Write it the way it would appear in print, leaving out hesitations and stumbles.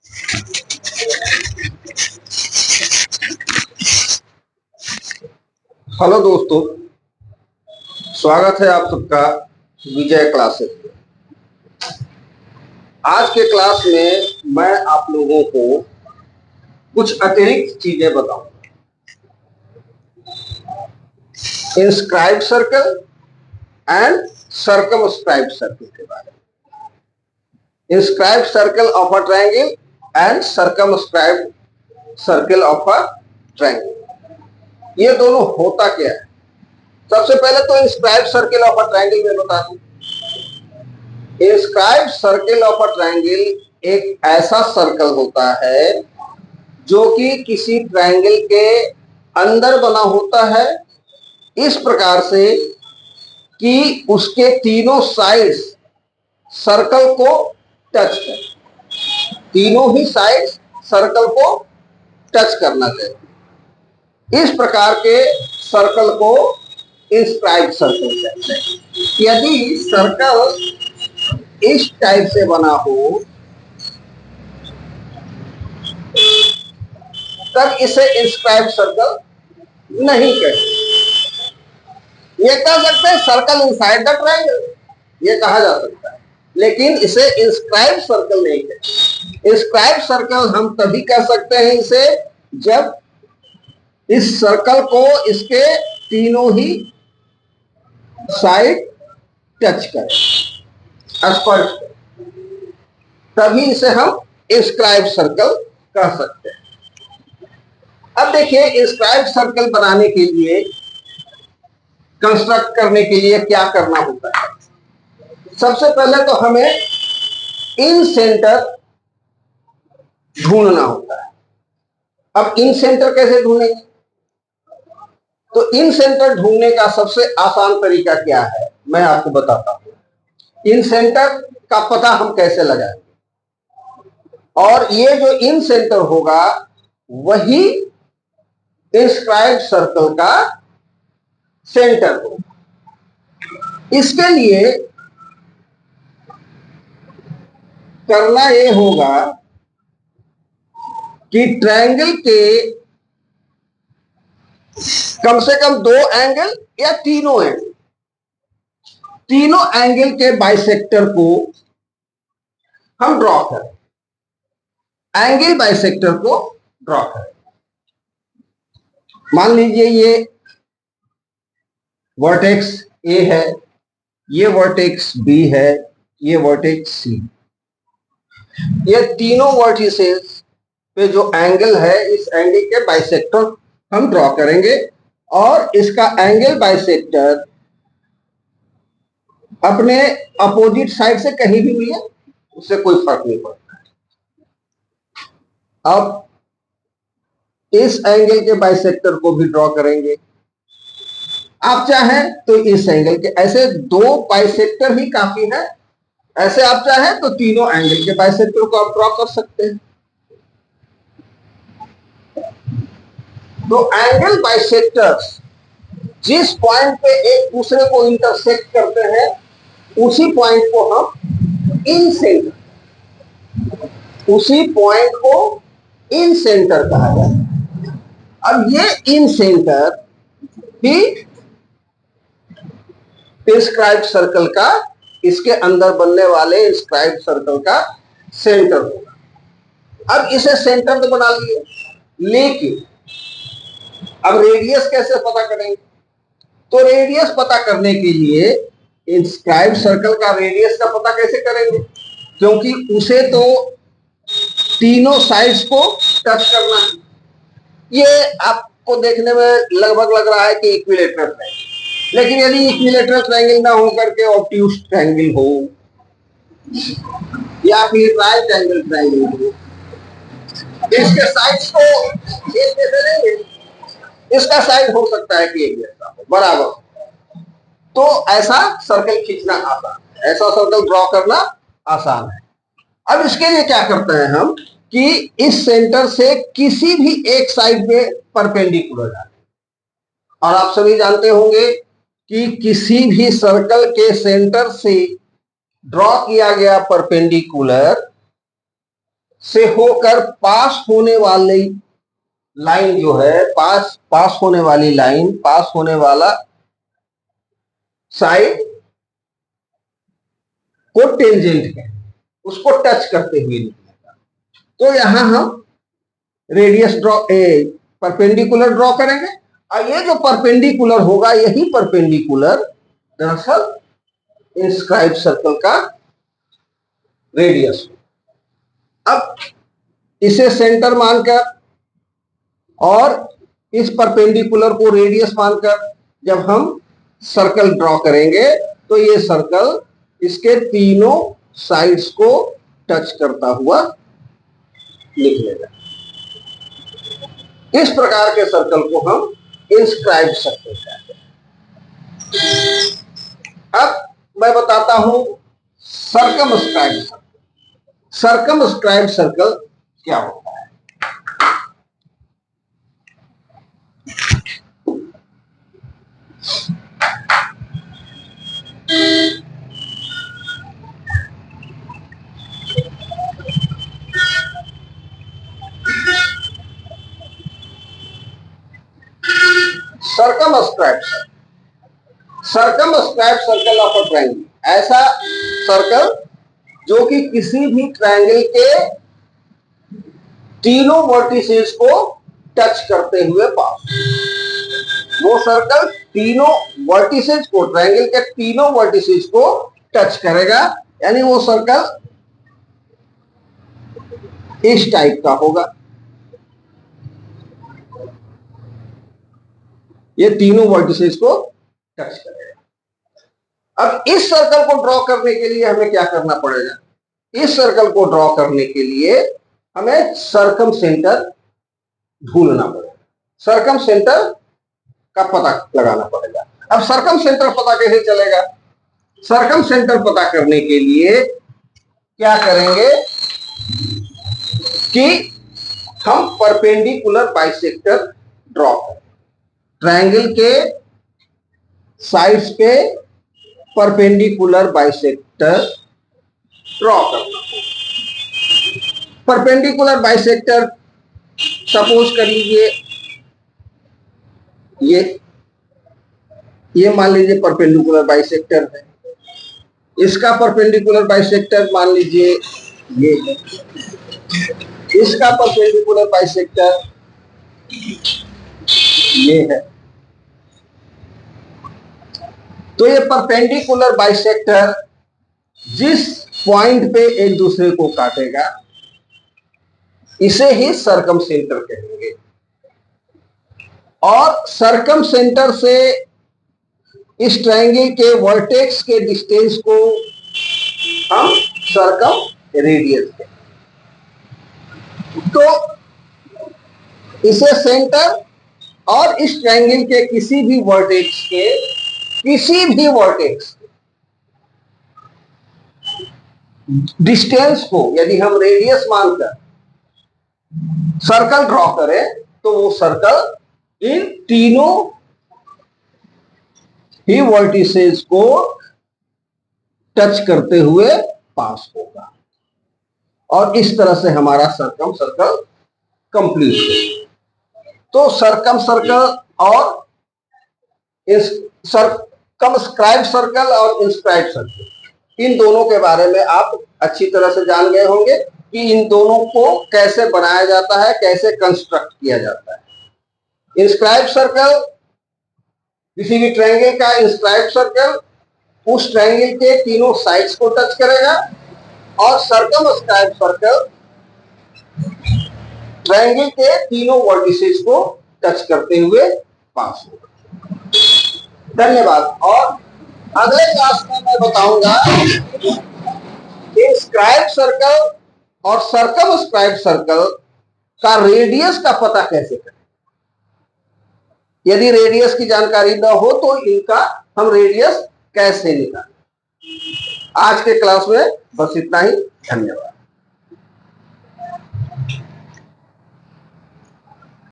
Hello दोस्तों, स्वागत है आप सबका विजय क्लासेस में। आज के क्लास में मैं आप लोगों को कुछ अतिरिक्त चीजें बताऊंगा। Inscribed circle and circumscribed circle के बारे में। Inscribed circle of a triangle and circumscribed circle of a triangle, ये दोनों होता क्या है? सबसे पहले तो inscribed circle of a triangle में बता दूं। Inscribed circle of a triangle एक ऐसा सर्कल होता है जो कि किसी ट्रायंगल के अंदर बना होता है, इस प्रकार से कि उसके तीनों साइड्स सर्कल को टच करें। तीनों ही साइड्स सर्कल को टच करना चाहिए। इस प्रकार के सर्कल को इंस्क्राइब्ड सर्कल कहते हैं। यदि सर्कल इस टाइप से बना हो तब इसे इंस्क्राइब्ड सर्कल नहीं कहते। ये कह सकते हैं सर्कल इनसाइड द ट्रायंगल, ये कहा जा सकता है, लेकिन इसे इंस्क्राइब्ड सर्कल नहीं कहते। इंस्क्राइब्ड सर्कल हम तभी कह सकते हैं इसे जब इस सर्कल को इसके तीनों ही साइड टच करें, स्पर्श करें, तभी इसे हम इंस्क्राइब्ड सर्कल कह सकते हैं। अब देखिए, इंस्क्राइब्ड सर्कल बनाने के लिए, कंस्ट्रक्ट करने के लिए क्या करना होता है? सबसे पहले तो हमें इन सेंटर ढूंढना होता है। अब इन सेंटर कैसे ढूंढेंगे? तो इन सेंटर ढूंढने का सबसे आसान तरीका क्या है, मैं आपको बताता हूं। इन सेंटर का पता हम कैसे लगाएंगे, और ये जो इन सेंटर होगा वही इंस्क्राइब्ड सर्कल का सेंटर होगा। इसके लिए करना ये होगा कि ट्रायंगल के कम से कम दो एंगल या तीनों एंगल के बाइसेक्टर को हम ड्रॉ करें। एंगल बाइसेक्टर को ड्रॉ करें। मान लीजिए ये वर्टेक्स ए है, ये वर्टेक्स बी है, ये वर्टेक्स सी। ये तीनों वर्टिसेस पे जो एंगल है, इस एंगल के बाइसेक्टर हम ड्रॉ करेंगे, और इसका एंगल बाइसेक्टर अपने अपोजिट साइड से कहीं भी मिले, उससे कोई फर्क नहीं पड़ता है। अब इस एंगल के बाइसेक्टर को भी ड्रॉ करेंगे। आप चाहें तो इस एंगल के, ऐसे दो बाइसेक्टर ही काफी है। ऐसे आप चाहें तो तीनों एंगल के बाइसेक्टर को आप ड्रॉ कर सकते हैं। तो एंगल बाइसेक्टर्स जिस पॉइंट पे एक दूसरे को इंटरसेक्ट करते हैं, उसी पॉइंट को हम इन सेंटर, उसी पॉइंट को इन सेंटर कहा जाता है। अब ये इन सेंटर ही इंस्क्राइब्ड सर्कल का, इसके अंदर बनने वाले इंस्क्राइब्ड सर्कल का सेंटर होगा। अब इसे सेंटर तो बना लिए, लेकिन अब रेडियस कैसे पता करेंगे? तो रेडियस पता करने के लिए इंस्क्राइब्ड सर्कल का रेडियस का पता कैसे करेंगे? क्योंकि उसे तो तीनों साइड्स को टच करना है। ये आपको देखने में लगभग लग रहा है कि इक्विलेटरल ट्रायंगल, लेकिन यदि इक्विलेटरल ट्रायंगल ना होकर के ऑब्ट्यूज ट्रायंगल हो या फिर राइट एंगल ट्रायंगल हो, इसके साइड्स को एक जैसे लेंगे, इसका साइड हो सकता है कि एक जैसा हो, बराबर। तो ऐसा सर्कल खींचना आसान है, ऐसा सर्कल ड्रॉ करना आसान है। अब इसके लिए क्या करते हैं हम कि इस सेंटर से किसी भी एक साइड पे परपेंडिकुलर डालें। और आप सभी जानते होंगे कि किसी भी सर्कल के सेंटर से ड्रॉ किया गया परपेंडिकुलर से होकर पास होने वाली लाइन जो है, पास होने वाली लाइन, पास होने वाला साइड को टेंजेंट है, उसको टच करते हुए निकलेगा। तो यहां हम रेडियस परपेंडिकुलर ड्रॉ करेंगे, और ये जो परपेंडिकुलर होगा, यही परपेंडिकुलर दरअसल इंस्क्राइब सर्कल का रेडियस। अब इसे सेंटर मानकर और इस परपेंडिकुलर को रेडियस मानकर जब हम सर्कल ड्रॉ करेंगे, तो ये सर्कल इसके तीनों साइड्स को टच करता हुआ निकलेगा। इस प्रकार के सर्कल को हम इंस्क्राइब सर्कल कहते हैं। अब मैं बताता हूं सर्कमस्क्राइब सर्कल। सर्कमस्क्राइब सर्कल क्या होता है? Circumscribe circle of a triangle, ऐसा सर्कल जो कि किसी भी ट्रायंगल के तीनों वर्टिसेस को टच करते हुए पास। वो सर्कल तीनों वर्टिसेस को, ट्रायंगल के तीनों वर्टिसेस को टच करेगा, यानी वो सर्कल इस टाइप का होगा। ये तीनों वर्टिसेस को टच करेगा। अब इस सर्कल को ड्रॉ करने के लिए हमें क्या करना पड़ेगा? इस सर्कल को ड्रॉ करने के लिए हमें सर्कम सेंटर ढूंढना पड़ेगा, सर्कम सेंटर का पता लगाना पड़ेगा। अब सर्कम सेंटर पता कैसे चलेगा? सर्कम सेंटर पता करने के लिए क्या करेंगे कि हम परपेंडिकुलर बाइसेक्टर ड्रॉ करें। ट्रायंगल के साइड्स पे परपेंडिकुलर बाइसेक्टर ड्रॉ करना। परपेंडिकुलर बाइसेक्टर सपोज कर लीजिए ये मान लीजिए परपेंडिकुलर बाइसेक्टर है, इसका परपेंडिकुलर बाइसेक्टर मान लीजिए ये है, इसका परपेंडिकुलर बाइसेक्टर ये है। तो ये परपेंडिकुलर बाइसेक्टर जिस पॉइंट पे एक दूसरे को काटेगा, इसे ही सर्कम सेंटर कहेंगे। और सर्कम सेंटर से इस ट्रायंगल के वर्टेक्स के डिस्टेंस को हम सर्कम रेडियस कहेंगे। तो इसे सेंटर और इस ट्रायंगल के किसी भी वर्टेक्स डिस्टेंस को यदि हम रेडियस मानकर सर्कल ड्रॉ करें, तो वो सर्कल इन तीनों ही वर्टिसेस को टच करते हुए पास होगा, और इस तरह से हमारा सर्कम सर्कल कंप्लीट होगा। तो सर्कम सर्कल और सर्कमस्क्राइब सर्कल और इंस्क्राइब सर्कल, इन दोनों के बारे में आप अच्छी तरह से जान गए होंगे कि इन दोनों को कैसे बनाया जाता है, कैसे कंस्ट्रक्ट किया जाता है। इंस्क्राइब सर्कल, किसी भी ट्रायंगल का इंस्क्राइब सर्कल उस ट्रायंगल के तीनों साइड्स को टच करेगा, और सर्कमस्क्राइब सर्कल ट्रायंगल के तीनों वर्टिसेस को टच करते हुए पास होगा। धन्यवाद। और अगले क्लास में मैं बताऊंगा इंस्क्राइब सर्कल और सर्कमस्क्राइब सर्कल का रेडियस का पता कैसे करें। यदि रेडियस की जानकारी न हो तो इनका हम रेडियस कैसे निकालें। आज के क्लास में बस इतना ही। धन्यवाद।